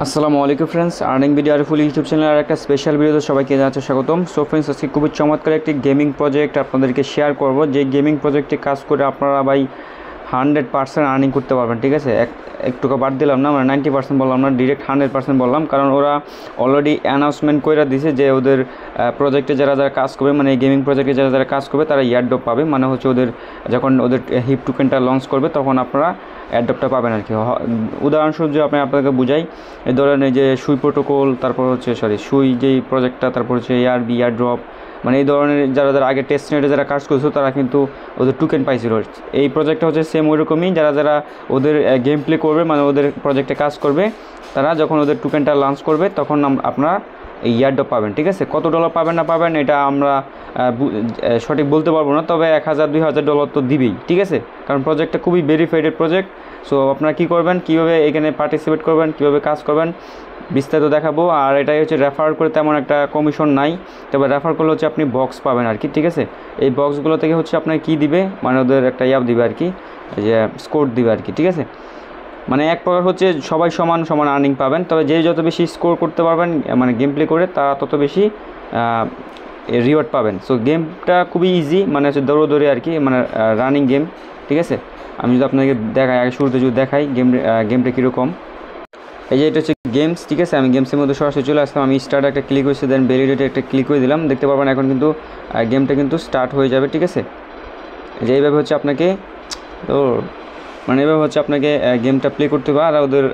আসসালামু আলাইকুম friends, earning video আর ফুল YouTube চ্যানেলের একটা স্পেশাল ভিডিওতে সবাইকে জানাচ্ছি স্বাগতম। সো ফ্রেন্ডস, আজকে খুবই চমৎকার একটি গেমিং প্রজেক্ট আপনাদেরকে শেয়ার করব। যে গেমিং প্রজেক্টে কাজ করে আপনারা ভাই 100% আর্নিং করতে পারবেন। ঠিক আছে, একটুকু বাদ দিলাম না, মানে 90% বললাম না, ডিরেক্ট 100% বললাম, কারণ ওরা অলরেডি অ্যানাউন্সমেন্ট করে দিয়েছে যে ওদের প্রজেক্টে যারা যারা কাজ করবে, মানে এই গেমিং প্রজেক্টে যারা যারা কাজ করবে তারা এয়ারড্রপ পাবে। মানে হচ্ছে ওদের যখন ওদের হিপ টোকেনটা লঞ্চ করবে তখন আপনারা এয়ারড্রপটা পাবেন আর কি। উদাহরণস্বরূপ যে আপনাদেরকে বুঝাই, এই ধরেন এই যে সুই প্রোটোকল, তারপর হচ্ছে সুই যেই প্রজেক্টটা, তারপর হচ্ছে এআরবি এয়ারড্রপ, মানে এই ধরনের যারা যারা আগে টেস্ট নেটে যারা কাজ করছিল তারা কিন্তু ওদের টোকেন পাইছিল। এই প্রজেক্টটা হচ্ছে সেম ওইরকমই, যারা যারা ওদের গেম প্লে করবে, মানে ওদের প্রজেক্টে কাজ করবে, তারা যখন ওদের টোকেনটা লঞ্চ করবে তখন আপনারা এই এয়ারড্রপ পাবেন। ঠিক আছে, কত ডলার পাবেন না পাবেন এটা আমরা সঠিক বলতে পারবো না, তবে 1000-2000 ডলার তো দিবেই। ঠিক আছে, কারণ প্রজেক্টটা খুবই ভেরিফাইডেড প্রজেক্ট। সো আপনারা কী করবেন, কীভাবে এখানে পার্টিসিপেট করবেন, কীভাবে কাজ করবেন বিস্তারিত দেখাবো। আর এটাই হচ্ছে রেফার করে তেমন একটা কমিশন নাই, তবে রেফার করলে হচ্ছে আপনি বক্স পাবেন আর কি। ঠিক আছে, এই বক্সগুলো থেকে হচ্ছে আপনার কী দিবে, মানে ওদের একটা দিবে আর কি, যে স্কোর দিবে আর কি। ঠিক আছে, মানে এক প্রকার হচ্ছে সবাই সমান সমান আর্নিং পাবেন, তবে যে যত বেশি স্কোর করতে পারবেন মানে গেম প্লে করে, তারা তত বেশি রিওয়ার্ড পাবেন। সো গেমটা খুবই ইজি, মানে হচ্ছে দৌড়ে আর কি, মানে রানিং গেম। ঠিক আছে, আমি যদি আপনাকে দেখাই, আগে শুরুতে যদি দেখাই গেমটা কীরকম। এই যে এটা হচ্ছে গেমস। ঠিক আছে, আমি গেমসের মধ্যে সরাসরি চলে আসলাম, আমি স্টার্ট একটা ক্লিক করেছি, দেন ভ্যালিডেটে একটা ক্লিক করে দিলাম। দেখতে পারবেন এখন কিন্তু গেমটা কিন্তু স্টার্ট হয়ে যাবে। ঠিক আছে, যে এইভাবে হচ্ছে আপনাকে তো মানে এভাবে হচ্ছে আপনাকে গেমটা প্লে করতে হবে। আর ওদের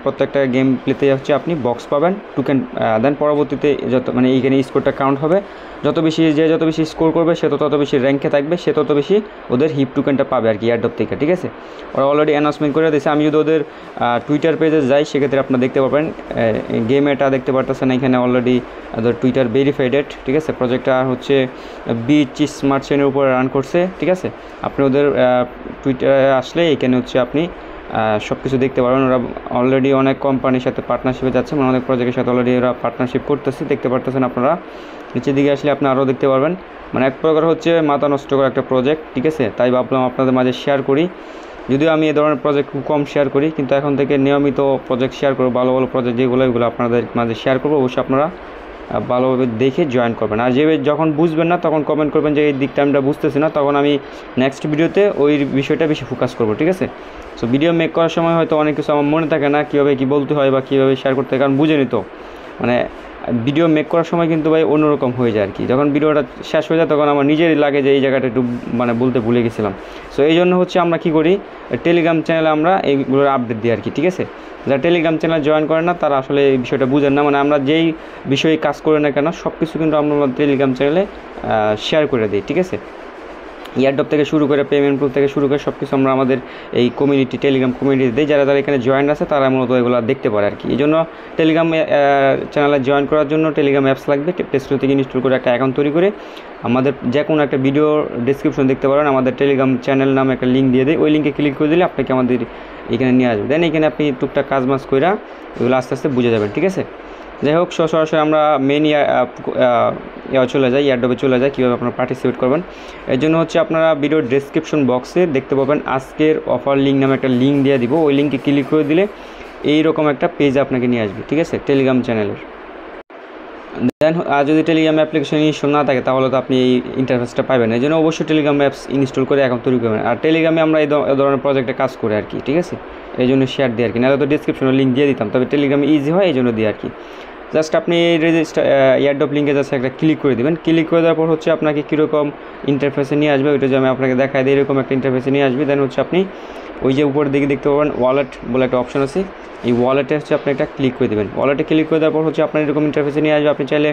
প্রত্যেকটা গেম প্লেতে হচ্ছে আপনি বক্স পাবেন, টোকেন, দেন পরবর্তীতে যত মানে এইখানে স্কোরটা কাউন্ট হবে, যত বেশি স্কোর করবে সে তত বেশি র্যাঙ্কে থাকবে, সে তত বেশি ওদের হিপ টোকেনটা পাবে আর কি এয়ারড্রপ থেকে। ঠিক আছে, ওরা অলরেডি অ্যানাউন্সমেন্ট করে দিয়েছে। আমি যদি ওদের টুইটার পেজে যাই, সেক্ষেত্রে আপনারা দেখতে পাবেন গেম এটা দেখতে পারতেছেন এখানে অলরেডি ওদের টুইটার ভেরিফাইডেড। ঠিক আছে, প্রজেক্টটা হচ্ছে বিচ স্মার্ট চেনের উপরে রান করছে। ঠিক আছে, আপনি ওদের টুইটারে আসলে এখানে হচ্ছে আপনি সব কিছু দেখতে পারবেন। ওরা অলরেডি অনেক কোম্পানির সাথে পার্টনারশিপে যাচ্ছে, মানে অনেক প্রজেক্টের সাথে অলরেডি ওরা পার্টনারশিপ করতেছে, দেখতে পারতেছেন আপনারা। নিচের দিকে আসলে আপনি আরও দেখতে পারবেন, মানে এক প্রকার হচ্ছে মাথা নষ্ট করা একটা প্রজেক্ট। ঠিক আছে, তাই ভাবলাম আপনাদের মাঝে শেয়ার করি। যদিও আমি এই ধরনের প্রজেক্ট খুব কম শেয়ার করি, কিন্তু এখন থেকে নিয়মিত প্রজেক্ট শেয়ার করবো, ভালো ভালো প্রজেক্ট যেগুলো এগুলো আপনাদের মাঝে শেয়ার করবো। অবশ্যই আপনারা ভালোভাবে দেখে জয়েন করবেন। আর যে যখন বুঝবেন না তখন কমেন্ট করবেন যে এই দিকটা আমরা বুঝতেছি না, তখন আমি নেক্সট ভিডিওতে ওই বিষয়টা বেশি ফোকাস করবো। ঠিক আছে, সো ভিডিও মেক করার সময় হয়তো অনেক কিছু আমার মনে থাকে না, কীভাবে কী বলতে হয় বা কীভাবে শেয়ার করতে হয়, কারণ বুঝেনি তো। মানে ভিডিও মেক করার সময় কিন্তু ভাই অন্যরকম হয়ে যায় আর কি। যখন ভিডিওটা শেষ হয়ে যায় তখন আমার নিজেরই লাগে যে এই জায়গাটা একটু মানে বলতে ভুলে গেছিলাম। সো এই জন্য হচ্ছে আমরা কী করি, টেলিগ্রাম চ্যানেলে আমরা এইগুলোর আপডেট দিই আর কি। ঠিক আছে, যারা টেলিগ্রাম চ্যানেল জয়েন করে না তারা আসলে এই বিষয়টা বুঝেন না। মানে আমরা যেই বিষয়ে কাজ করি না কেন সব কিছু কিন্তু আমরা টেলিগ্রাম চ্যানেলে শেয়ার করে দিই। ঠিক আছে, এয়ারড্রপ থেকে শুরু করে পেমেন্ট প্রুফ থেকে শুরু করে সব কিছু আমরা আমাদের এই কমিউনিটি টেলিগ্রাম কমিউনিটি দিই। যারা যারা এখানে জয়েন আছে তারা মূলত এগুলো দেখতে পারে আর কি। এই জন্য টেলিগ্রাম চ্যানেলে জয়েন করার জন্য টেলিগ্রাম অ্যাপস লাগবে। প্লে স্টোর থেকে ইনস্টল করে একটা অ্যাকাউন্ট তৈরি করে আমাদের যে কোনো একটা ভিডিও ডিসক্রিপশন দেখতে পারেন, আমাদের টেলিগ্রাম চ্যানেল নামে একটা লিঙ্ক দিয়ে দেয়, ওই লিঙ্কে ক্লিক করে দিলে আপনাকে আমাদের এখানে নিয়ে আসবে। দেন এখানে আপনি টুকটাক কাজ মাজ করে এগুলো আস্তে আস্তে বুঝে যাবেন। ঠিক আছে, যাই হোক, সরাসরি আমরা মেন চলে যাই, এয়ারড্রপে চলে যাই, কীভাবে আপনারা পার্টিসিপেট করবেন। এর জন্য হচ্ছে আপনারা ভিডিওর ডেসক্রিপশন বক্সে দেখতে পাবেন আজকের অফার লিঙ্ক নামে একটা লিঙ্ক দিয়ে দিব, ওই লিঙ্কে ক্লিক করে দিলে এইরকম একটা পেজ আপনাকে নিয়ে আসবে। ঠিক আছে, টেলিগ্রাম চ্যানেলের। দেন আর যদি টেলিগ্রাম অ্যাপ্লিকেশন ইনস্টল না থাকে তাহলে তো আপনি এই ইন্টারফেসটা পাবেন। এই জন্য অবশ্যই টেলিগ্রাম অ্যাপস ইনস্টল করে অ্যাকাউন্ট তৈরি করবেন। আর টেলিগ্রামে আমরা এই ধরনের প্রজেক্টে কাজ করি আর কি। ঠিক আছে, এই জন্য শেয়ার দিই আর কি, নাহলে তো ডিসক্রিপশনে লিঙ্ক দিয়ে দিতাম, তবে টেলিগ্রামে ইজি হয় এই জন্য দিই আর কি। জাস্ট আপনি রেজিস্টার এয়ারড্রপ লিঙ্কে জাস্ট একটা ক্লিক করে দেবেন। ক্লিক করে দেওয়ার পর হচ্ছে আপনাকে কীরকম ইন্টারফেসে নিয়ে আসবে, ওইটা যে আমি আপনাকে দেখাই দিই, এরকম একটা ইন্টারফেসে নিয়ে আসবে। দেন হচ্ছে আপনি ওই যে উপরের দিকে দেখতে পাবেন ওয়ালেট বলে একটা অপশন আছে, এই ওয়ালেটে হচ্ছে আপনি একটা ক্লিক করে দেবেন। ওয়ালেটে ক্লিক করে দেওয়ার পর হচ্ছে আপনার এরকম ইন্টারফেসে নিয়ে আসবে। আপনি চাইলে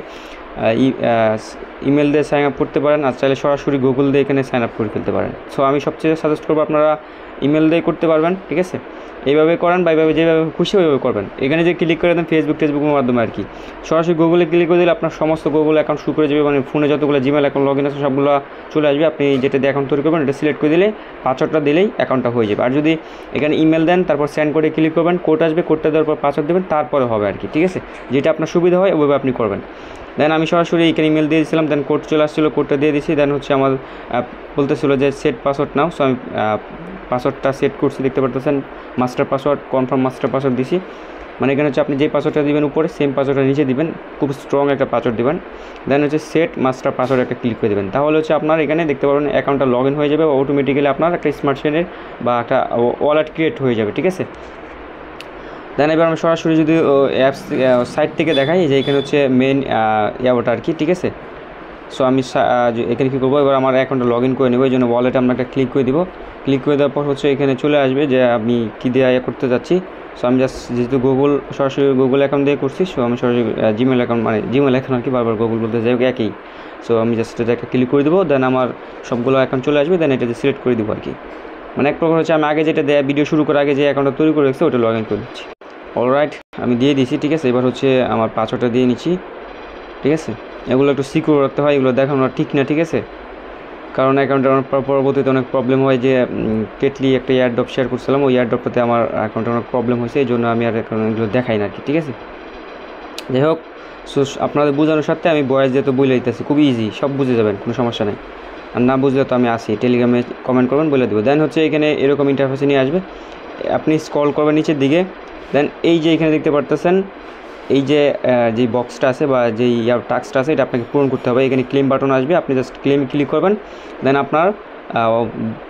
ইমেল দিয়ে সাইন আপ করতে পারেন, আর চাইলে সরাসরি গুগল দিয়ে এখানে সাইন আপ করে ফেলতে পারেন। সো আমি সবচেয়ে সাজেস্ট করবো আপনারা ইমেল দিয়ে করতে পারবেন। ঠিক আছে, এইভাবে করেন বা এইভাবে যেভাবে খুশি ওইভাবে করবেন। এখানে যে ক্লিক করে দেন টেসবুকের মাধ্যমে আর কি, সরাসরি গুগলে ক্লিক করে দিলে আপনার সমস্ত গুগল অ্যাকাউন্ট শুরু করে যাবে, মানে ফোনে যতগুলো জিমেল অ্যাকাউন্ট লগ ইন আছে সবগুলো চলে আসবে। আপনি যেটা দিয়ে অ্যাকাউন্ট তৈরি করবেন এটা সিলেক্ট করে দিলে পাসওয়ার্ডটা দিলেই অ্যাকাউন্টটা হয়ে যাবে। আর যদি এখানে ইমেল দেন তারপর সেন্ড করে ক্লিক করবেন, কোড আসবে, কোডটা দেওয়ার পর পাসওয়ার্ড দেবেন, তারপরে হবে আর কি। ঠিক আছে, যেটা আপনার সুবিধা হয় ওইভাবে আপনি করবেন। দেন আমি সরাসরি এখানে ইমেল দিয়ে দিয়েছিলাম, দেন কোড চলে আসছিলো, কোডটা দিয়ে দিয়েছি। দেন হচ্ছে আমার বলতেছিল যে সেট পাসওয়ার্ড নাও। সো আমি পাসওয়ার্ডটা সেট করছি, দেখতে পারতেছেন master password, confirm master password দিছি। মানে এখানে হচ্ছে আপনি যে পাসওয়ার্ডটা দিবেন উপরে সেম পাসওয়ার্ডটা নিচে দিবেন, খুব স্ট্রং একটা পাসওয়ার্ড দিবেন। দেন হচ্ছে সেট মাস্টার পাসওয়ার্ড একটা ক্লিক করে দেবেন, তাহলে হচ্ছে আপনার এখানে দেখতে পারবেন অ্যাকাউন্টটা লগ ইন হয়ে যাবে অটোমেটিক্যালি, আপনার একটা স্মার্ট চেনের বা একটা ওয়ালেট ক্রিয়েট হয়ে যাবে, ঠিক আছে। দেন এবার আমি সরাসরি যদি অ্যাপস সাইট থেকে দেখাই যে এখানে হচ্ছে মেন ওটা আর কি, ঠিক আছে। সো আমি এখানে কী করবো, এবার আমার অ্যাকাউন্টটা লগ ইন করে নেবো, এই জন্য ওয়ালেটে আমরা একটা ক্লিক করে দিব। ক্লিক করে দেওয়ার পর হচ্ছে এখানে চলে আসবে যে আমি কী দিয়ে করতে যাচ্ছি। সো আমি জাস্ট যেহেতু সরাসরি গুগল অ্যাকাউন্ট দিয়ে করছি, সো আমি সরাসরি জিমেল অ্যাকাউন্ট মানে জিমেল অ্যাকাউন্ট আর কি, বারবার গুগল বলতে যাই হোক একই। সো আমি জাস্ট এটা একটা ক্লিক করে দেবো, দেন আমার সবগুলো অ্যাকাউন্ট চলে আসবে, দেন এটাতে সিলেক্ট করে দেবো আর কি। মানে এক প্রকার হচ্ছে আমি আগে যেটা দেয় ভিডিও শুরু করার আগে যে অ্যাকাউন্টটা তৈরি করে রেখেছি ওটা লগ ইন করে দিচ্ছি। অলরাইট, আমি দিয়ে দিয়েছি, ঠিক আছে। এবার হচ্ছে আমার পাসওয়ার্ডটা দিয়ে নিচ্ছি, ঠিক আছে। এগুলো একটু সিকিউর রাখতে হয়, এগুলো দেখানো ঠিক না, ঠিক আছে। কারণ অ্যাকাউন্টে অনেক পরবর্তীতে অনেক প্রবলেম হয়, যে কেটলি একটা এয়ারড্রপ শেয়ার করছিলাম, ওই এয়ারড্রপটাতে আমার অ্যাকাউন্টে অনেক প্রবলেম হয়েছে, এই জন্য আমি আর এগুলো দেখাই না আর কি, ঠিক আছে। যাই হোক, সো আপনাদের বোঝানোর সাথে আমি বয়েস যেহেতু বলে দিতেছি, খুব ইজি, সব বুঝে যাবেন, কোনো সমস্যা নেই। আর না বুঝলে তো আমি আসি, টেলিগ্রামে কমেন্ট করবেন, বলে দেবো। দেন হচ্ছে এখানে এরকম ইন্টারফেসে নিয়ে আসবে, আপনি স্ক্রল করবেন নিচের দিকে। দেন এই যে এখানে দেখতে পারতেছেন এই যে বক্সটা আছে বা যেই টাস্কটা আছে এটা আপনাকে পূরণ করতে হবে। এখানে ক্লেম বাটন আসবে, আপনি জাস্ট ক্লেম ক্লিক করবেন, দেন আপনার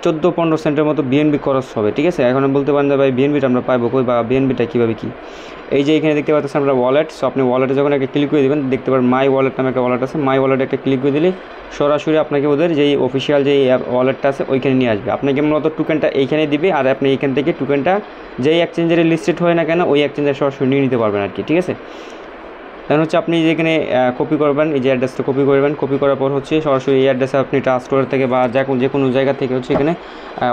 14-15 সেন্টের মতো বিএনবি খরচ হবে, ঠিক আছে। এখন বলতে পারেন যে ভাই বিএনবিটা আমরা পাইবো কই, বা বিএনবিটা কীভাবে কী। এই যে এখানে দেখতে পাচ্ছেন আমরা ওয়ালেট, সো আপনি ওয়ালেটে যখন একটা ক্লিক করে দেবেন দেখতে পারেন মাই ওয়ালেট নামে একটা ওয়ালেট আছে, মাই ওয়ালেটে একটা ক্লিক করে দিলে সরাসরি আপনাকে ওদের যেই অফিসিয়াল যেই ওয়ালেটটা আছে ওইখানে নিয়ে আসবে। আপনাকে মূলত টোকেনটা এইখানে দিবে, আর আপনি এইখান থেকে টোকেনটা যেই এক্সচেঞ্জারে লিস্টেড হয় না কেন ওই এক্সচেঞ্জারে সরাসরি নিয়ে নিতে পারবেন আর কি, ঠিক আছে। দেন হচ্ছে আপনি যেখানে কপি করবেন, এই যে অ্যাড্রেসটা কপি করবেন, কপি করার পর হচ্ছে সরাসরি এই অ্যাড্রেসে আপনি ট্রান্সফার থেকে বা যে কোনো জায়গা থেকে হচ্ছে এখানে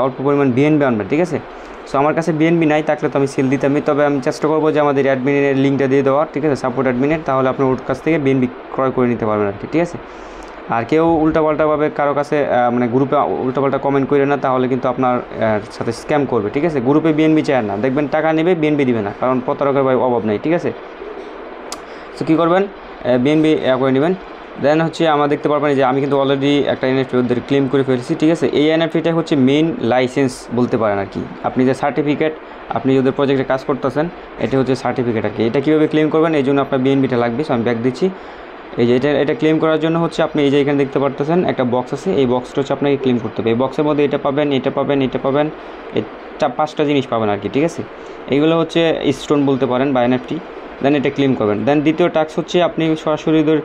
অল্প পরিমাণ বিএনবি আনবেন, ঠিক আছে। সো আমার কাছে বিএনবি নাই, থাকলে তো আমি সেল দিতামই, তবে আমি চেষ্টা করবো যে আমাদের অ্যাডমিনের লিঙ্কটা দিয়ে দেওয়ার, ঠিক আছে, সাপোর্ট অ্যাডমিনের, তাহলে আপনি ওর কাছ থেকে বিএনবি ক্রয় করে নিতে পারবেন আর কি, ঠিক আছে। আর কেউ উল্টাপাল্টাভাবে কারো কাছে মানে গ্রুপে উল্টাপাল্টা কমেন্ট করে না, তাহলে কিন্তু আপনার সাথে স্ক্যাম করবে, ঠিক আছে। গ্রুপে বিএনবি চায় না, দেখবেন টাকা নেবে বিএনবি দিবে না, কারণ প্রতারকের ভাই অভাব নেই, ঠিক আছে। সো কী করবেন, বিএনবি করে নেবেন। দেন হচ্ছে আমরা দেখতে পারবেন যে আমি কিন্তু অলরেডি একটা এনএফটি ওদের ক্লেম করে ফেলেছি, ঠিক আছে। এই এনএফটিটা হচ্ছে মেইন লাইসেন্স বলতে পারেন আর কি, আপনি যে সার্টিফিকেট, আপনি যদি প্রজেক্টে কাজ করতেছেন এটা হচ্ছে সার্টিফিকেট আর কি। এটা কীভাবে ক্লেম করবেন, এই জন্য আপনার বিএনবিটা লাগবে। সো আমি ব্যাক দিচ্ছি। এই যে এটা ক্লেম করার জন্য হচ্ছে আপনি এই যে এখানে দেখতে পারতেছেন একটা বক্স আছে, এই বক্সটা হচ্ছে আপনাকে ক্লেম করতে হবে। এই বক্সের মধ্যে এটা পাবেন, এটা পাবেন, এটা পাবেন, এই 5টা জিনিস পাবেন আর কি, ঠিক আছে। এইগুলো হচ্ছে স্টোন বলতে পারেন বা এনএফটি। দেন এটা ক্লেম করবেন। দেন দ্বিতীয় টাস্ক হচ্ছে আপনি সরাসরি ওদের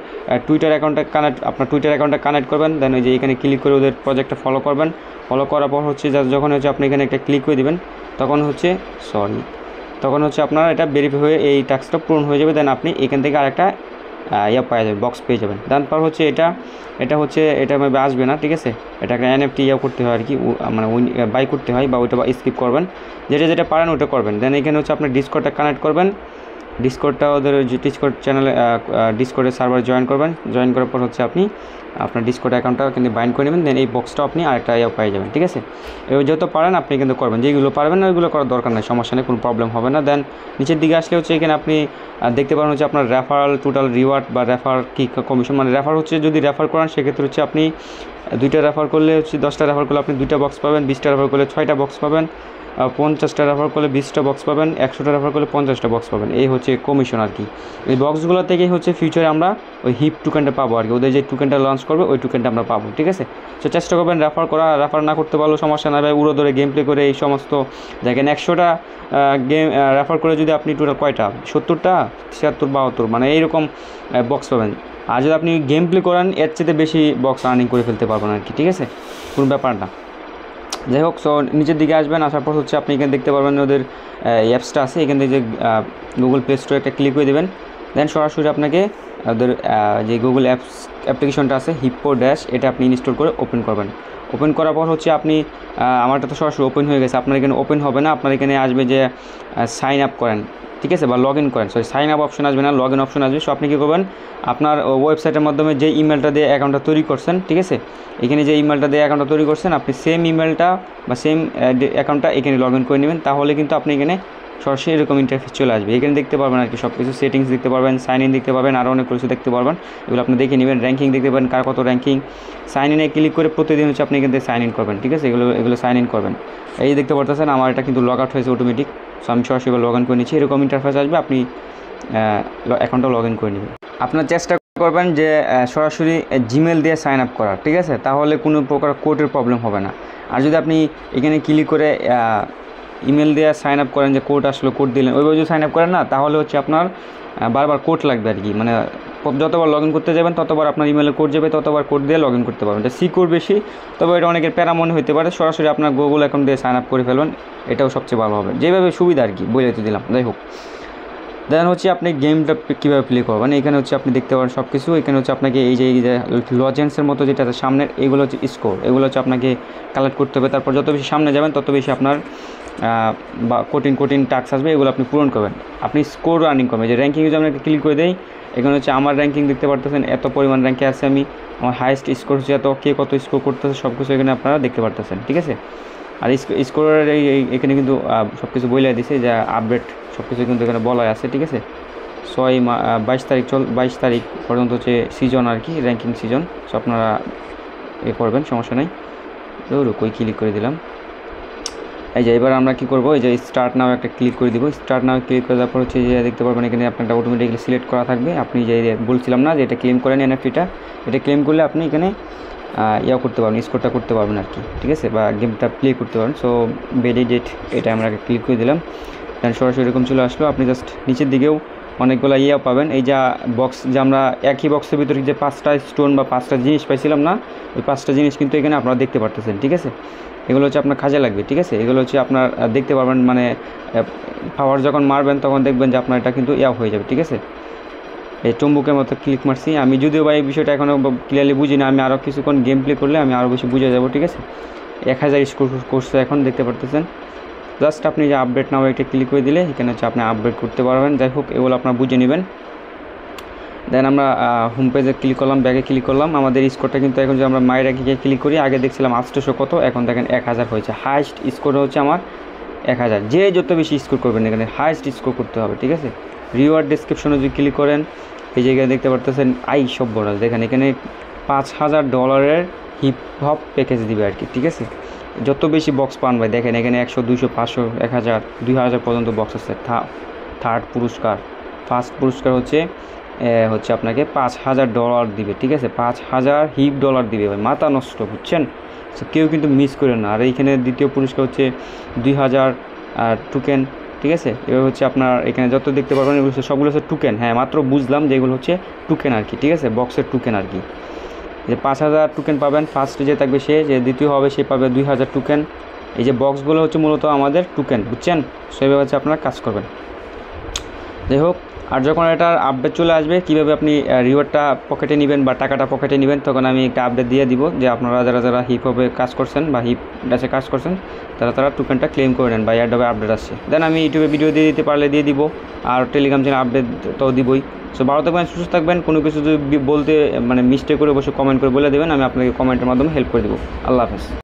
টুইটার অ্যাকাউন্টটা আপনার টুইটার অ্যাকাউন্টটা কানেক্ট করবেন। দেন ওই যে এখানে ক্লিক করে ওদের প্রজেক্টটা ফলো করবেন। ফলো করার পর হচ্ছে যখন হচ্ছে আপনি এখানে একটা ক্লিক করে দেবেন তখন হচ্ছে আপনার এটা ভেরিফাই হয়ে এই টাস্কটা পূরণ হয়ে যাবে। দেন আপনি এখান থেকে আরেকটা পাওয়া যাবে, বক্স পেয়ে যাবেন। দেন পর হচ্ছে এটা আসবে না, ঠিক আছে। এটা একটা এনএফটি করতে হয় আর কি, মানে বাই করতে হয় বা ওইটা স্কিপ করবেন, যেটা পারেন ওটা করবেন। দেন এখানে হচ্ছে আপনি ডিসকর্ডটা কানেক্ট করবেন, ডিসকর্ডটা ওদের ডিসকর্ড চ্যানেলে ডিসকর্ডের সার্ভার জয়েন করবেন। জয়েন করার পর হচ্ছে আপনি আপনার ডিসকর্ড অ্যাকাউন্টটা কিন্তু বাইন্ড করে নেবেন। দেন এই বক্সটা আপনি আরেকটা পেয়ে যাবেন, ঠিক আছে। এবার যত পারেন আপনি কিন্তু করবেন, যেগুলো পারবেন না ওইগুলো করার দরকার নেই, সমস্যা নেই, কোনো প্রবলেম হবে না। দেন নিচের দিকে আসলে হচ্ছে এখানে আপনি দেখতে পারেন হচ্ছে আপনার রেফারাল টোটাল রিওয়ার্ড বা রেফার কি কমিশন, মানে রেফার হচ্ছে যদি রেফার করেন সেক্ষেত্রে হচ্ছে আপনি 2টা রেফার করলে হচ্ছে 10টা রেফার করলে আপনি 2টা বক্স পাবেন, 20টা রেফার করলে 6টা বক্স পাবেন, 50টা রেফার করলে 20টা বক্স পাবেন, 100টা রেফার করলে 50টা বক্স পাবেন। এই হচ্ছে কমিশন আর কি। এই বক্সগুলো থেকেই হচ্ছে ফিউচারে আমরা ওই হিপ টোকেনটা পাবো আর কি, ওদের যে টোকেনটা লঞ্চ করবে ওই টোকেনটা আমরা পাবো, ঠিক আছে। তো চেষ্টা করবেন রেফার না করতে পারলেও সমস্যা না, ভাই উড়ো ধরে গেম প্লে করে এই সমস্ত দেখেন 100টা গেম রেফার করে যদি আপনি টোটাল কয়টা 70টা 76 72 মানে এইরকম বক্স পাবেন। আর যদি আপনি গেম প্লে করেন এর চেয়ে বেশি বক্স আর্নিং করে ফেলতে পারবেন আর কি, ঠিক আছে, কোনো ব্যাপার না। যাই হোক, সো নিচের দিকে আসবেন, আসার পর হচ্ছে আপনি এখানে দেখতে পারবেন ওদের অ্যাপসটা আছে, এখান থেকে যে গুগল প্লে স্টোরে একটা ক্লিক করে দেবেন। দেন সরাসরি আপনাকে ওদের যে গুগল অ্যাপ্লিকেশনটা আছে হিপ্পো ড্যাশ, এটা আপনি ইনস্টল করে ওপেন করবেন। ওপেন করার পর হচ্ছে আপনি আমারটা তো সরাসরি ওপেন হয়ে গেছে, আপনার এখানে ওপেন হবে না, আপনার এখানে আসবে যে সাইন আপ করেন, ঠিক আছে, বা লগ ইন করেন, সরি সাইন আপ অপশন আসবে না, লগ ইন অপশন আসবে। সো আপনি কী করবেন, আপনার ওয়েবসাইটের মাধ্যমে যে ইমেলটা দিয়ে অ্যাকাউন্টটা তৈরি করছেন, ঠিক আছে, এখানে যে ইমেলটা দিয়ে অ্যাকাউন্টটা তৈরি করছেন আপনি সেম ইমেলটা বা সেম অ্যাকাউন্টটা এখানে লগ ইন করে নেবেন, তাহলে কিন্তু আপনি এখানে সরাসরি এরকম ইন্টারফেস চলে আসবে। এখানে দেখতে পারবেন আর কি সব কিছু সেটিংস দেখতে পারবেন, সাইন ইন দেখতে পারবেন, আরও অনেক কিছু দেখতে পারবেন। এগুলো আপনি দেখে নেবেন। র্যাঙ্কিং দেখতে পাবেন, কার কত র্যাঙ্কিং। সাইন ইনে ক্লিক করে প্রতিদিন হচ্ছে আপনি এখান থেকে সাইন ইন করবেন, ঠিক আছে। এগুলো সাইন ইন করবেন। এই দেখতে পারতেছেন আমার এটা কিন্তু লগ আউট হয়েছে অটোমেটিক। সো আমি সরাসরি লগ ইন করে নিচ্ছি। এরকম ইন্টারফেস আসবে, আপনি অ্যাকাউন্টটা লগ ইন করে নেবেন। আপনার চেষ্টা করবেন যে সরাসরি জিমেল দিয়ে সাইন আপ করার, ঠিক আছে, তাহলে কোনো প্রকার কোডের প্রবলেম হবে না। আর যদি আপনি এখানে ক্লিক করে ইমেল দিয়ে সাইন আপ করেন, যে কোড আসলো, কোড দিলেন, ওইভাবে যদি সাইন আপ করেন না, তাহলে হচ্ছে আপনার বারবার কোড লাগবে আর কি। মানে যতবার লগ ইন করতে যাবেন ততবার আপনার ইমেলে কোড যাবে, ততবার কোড দিয়ে লগ ইন করতে পারবেন। এটা সিকিউর বেশি, তবে এটা অনেকের প্যারা মনে হতে পারে। সরাসরি আপনার গুগল অ্যাকাউন্ট দিয়ে সাইন আপ করে ফেলবেন, এটাও সবচেয়ে ভালো হবে। যেভাবে সুবিধা আর কি বলে দিলাম। যাই হোক, দেন হচ্ছে আপনি গেমটা কীভাবে প্লে করবেন। এখানে হচ্ছে আপনি দেখতে পারেন সব কিছু। এখানে হচ্ছে আপনাকে এই যে লজেন্সের মতো যেটা আছে সামনের, এগুলো হচ্ছে স্কোর, এগুলো হচ্ছে আপনাকে কালেক্ট করতে হবে। তারপর যত বেশি সামনে যাবেন তত বেশি আপনার বা কঠিন টাস্ক আসবে, এগুলো আপনি পূরণ করবেন। আপনি স্কোর রানিং করবেন। যে র্যাঙ্কিং যদি আপনাকে ক্লিক করে দেয়, এখানে হচ্ছে আমার র্যাঙ্কিং দেখতে পারতেছেন, এত পরিমাণ র্যাঙ্কে আছে আমি, আমার হাইয়েস্ট স্কোর হচ্ছে এত, কে কত স্কোর করতেছে সব কিছু এখানে আপনারা দেখতে পারতেছেন, ঠিক আছে। আর স্কোরের এখানে কিন্তু সব কিছু বলে দিছে, যে আপডেট সব কিছু কিন্তু এখানে বলা আছে, ঠিক আছে। 22 তারিখ পর্যন্ত হচ্ছে সিজন আর কি, র্যাঙ্কিং সিজন। সো আপনারা করবেন, সমস্যা নেই। কই ক্লিক করে দিলাম। এই যে এবার আমরা কী করবো, এই যে স্টার্ট নাও একটা ক্লিক করে দিব। স্টার্ট নাও ক্লিক করে দেওয়ার পর হচ্ছে যে দেখতে পারবেন এখানে আপনারটা অটোমেটিক্যালি সিলেক্ট করা থাকবে। আপনি যে বলছিলাম না যে এটা ক্লেম করেন এনএফটিটা, এটা ক্লেম করলে আপনি এখানে করতে পারবেন, স্কোরটা করতে পারবেন আর কি, ঠিক আছে, বা গেমটা প্লে করতে পারবেন। সো ভ্যালিডেট এটা আমরা ক্লিক করে দিলাম। দেন সরাসরি এরকম চলে আসলো। আপনি জাস্ট নিচের দিকেও অনেকগুলো পাবেন। এই যা বক্স, যে আমরা একই বক্সের ভিতরে যে 5টা স্টোন বা 5টা জিনিস পাইছিলাম না, ওই 5টা জিনিস কিন্তু এখানে আপনারা দেখতে পারতেছেন, ঠিক আছে। এগুলো হচ্ছে আপনার কাজে লাগবে, ঠিক আছে। এগুলো হচ্ছে আপনার দেখতে পারবেন, মানে পাওয়ার যখন মারবেন তখন দেখবেন যে আপনার এটা কিন্তু হয়ে যাবে, ঠিক আছে। এই চুম্বকের মতো ক্লিক মারছি আমি, যদিও বা এই বিষয়টা এখনও ক্লিয়ারলি বুঝি না। আমি আরও কিছুক্ষণ গেম প্লে করলে আমি আরও বেশি বুঝে যাব, ঠিক আছে। 1000 স্কোর করছে এখন, দেখতে পারতেছেন। জাস্ট আপনি যে আপডেট নাও একটা ক্লিক করে দিলে এখানে হচ্ছে আপনি আপডেট করতে পারবেন। যাই হোক, এগুলো আপনার বুঝে নেবেন। দেন আমরা হোম পেজে ক্লিক করলাম, ব্যাগে ক্লিক করলাম। আমাদের স্কোরটা কিন্তু এখন যে আমরা মায়ের র্যাঙ্কিংয়ে ক্লিক করি, আগে দেখছিলাম 800 কত, এখন দেখেন 1000 হয়েছে। হাইস্ট স্কোর হচ্ছে আমার 1000। যে যত বেশি স্কোর করবেন এখানে হাইস্ট স্কোর করতে হবে, ঠিক আছে। রিওয়ার্ড ডেসক্রিপশনে যদি ক্লিক করেন, এই জায়গায় দেখতে পারতেছেন সব বোনাস। দেখেন এখানে $5000 হিপ হপ প্যাকেজ দিবে আর কি, ঠিক আছে। যত বেশি বক্স পান ভাই, দেখেন এখানে 100, 200, 500, 1000, 2000 পর্যন্ত বক্স আছে। থার্ড পুরস্কার, ফার্স্ট পুরস্কার হচ্ছে আপনাকে $5000 দিবে, ঠিক আছে। 5000 হিপ ডলার দিবে ভাই, মাথা নষ্ট, বুঝছেন। সো কেউ কিন্তু মিস করেন না। আর এইখানে দ্বিতীয় পুরস্কার হচ্ছে 2000 টোকেন, ঠিক আছে। এবার হচ্ছে আপনার এখানে যত দেখতে পারবেন এগুলো সবগুলো হচ্ছে টোকেন। হ্যাঁ, মাত্র বুঝলাম যে এগুলো হচ্ছে টোকেন আর কি, ঠিক আছে, বক্সের টোকেন আর কি। যে 5000 টোকেন পাবেন, ফার্স্টে যে থাকবে সে, যে দ্বিতীয় হবে সে পাবে 2000 টোকেন। এই যে বক্সগুলো হচ্ছে মূলত আমাদের টোকেন, বুঝছেন। সেভাবে হচ্ছে আপনারা কাজ করবেন। যাই হোক, আর যখন এটার আপডেট চলে আসবে কীভাবে আপনি রিওয়ার্ডটা পকেটে নেবেন বা টাকাটা পকেটে নেবেন, তখন আমি একটা আপডেট দিয়ে দিব যে আপনারা যারা হিপ হপে কাজ করছেন বা হিপ ড্যাশে কাজ করছেন তারা টোকেনটা ক্লেম করে নেন বা এয়ারড্রপে আপডেট আসছে। দেন আমি ইউটিউবে ভিডিও দিয়ে দিতে পারলে দিয়ে দিব, আর টেলিগ্রাম চ্যানেল আপডেট তো দিবই। সো ভালো থাকবেন, সুস্থ থাকবেন। কোনো কিছু যদি বলতে মিস্টেক করে অবশ্যই কমেন্ট করে বলে দেবেন, আমি আপনাকে কমেন্টের মাধ্যমে হেল্প করে দেবো। আল্লাহ হাফেজ।